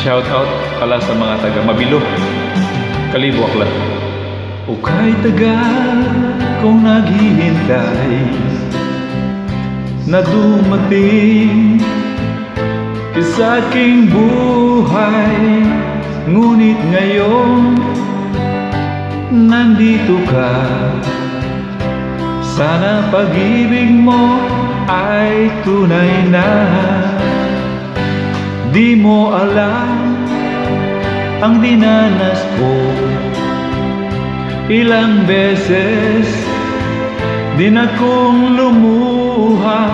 shout out pala sa mga taga Mabilo, Kalibo, Aklan. O kay tagal kong naghihintay na dumating sa aking buhay, ngunit ngayon nandito ka. Sana pag-ibig mo ay tunay na. Di mo alam ang dinanas ko. Ilang beses din akong lumuha,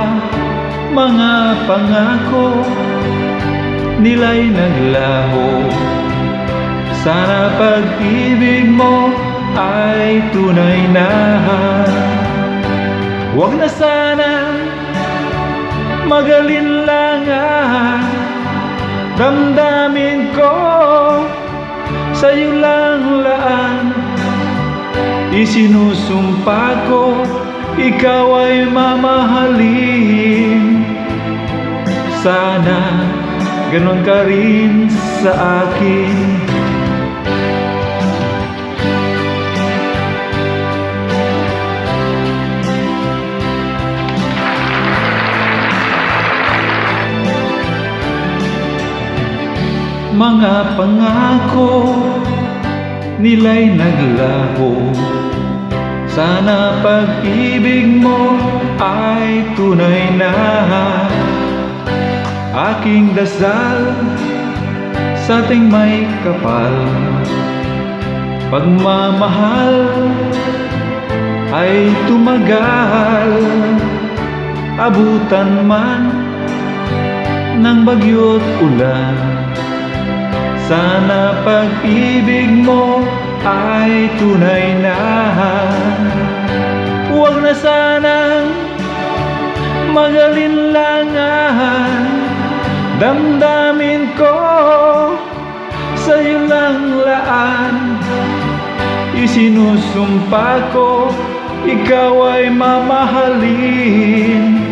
mga pangako nila'y naglaho. Sana pag-ibig mo ay tunay na. Huwag na sana mag-alinlangan, damdamin ko sa'yo lang laan. Isinusumpa ko ikaw ay mamahalin. Sana ganon ka rin sa akin. Mga pangako nila'y naglaho. Sana pag-ibig mo ay tunay na. Aking dasal sa ating may kapal, pagmamahal ay tumagal. Abutan man ng bagyo't ulan, sana pag-ibig mo ay tunay na. Huwag na sanang mag-alinlangan, damdamin ko sa'yo lang laan. Isinusumpa ko ikaw ay mamahalin.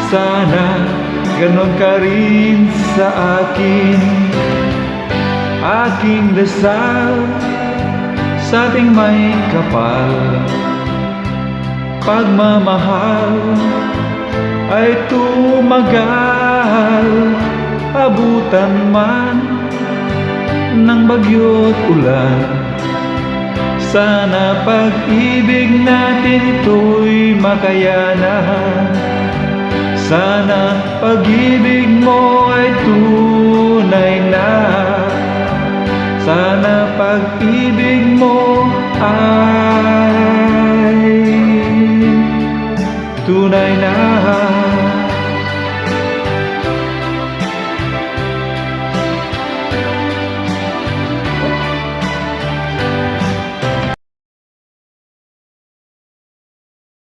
Sana ganon ka rin sa akin. Aking dasal sa ating may kapal, pagmamahal ay tumagal. Abutan man ng bagyo't ulan, sana pag-ibig natin ito'y makayanan. Sana pag-ibig mo ay tunay na. Sana pag-ibig mo ay tunay na.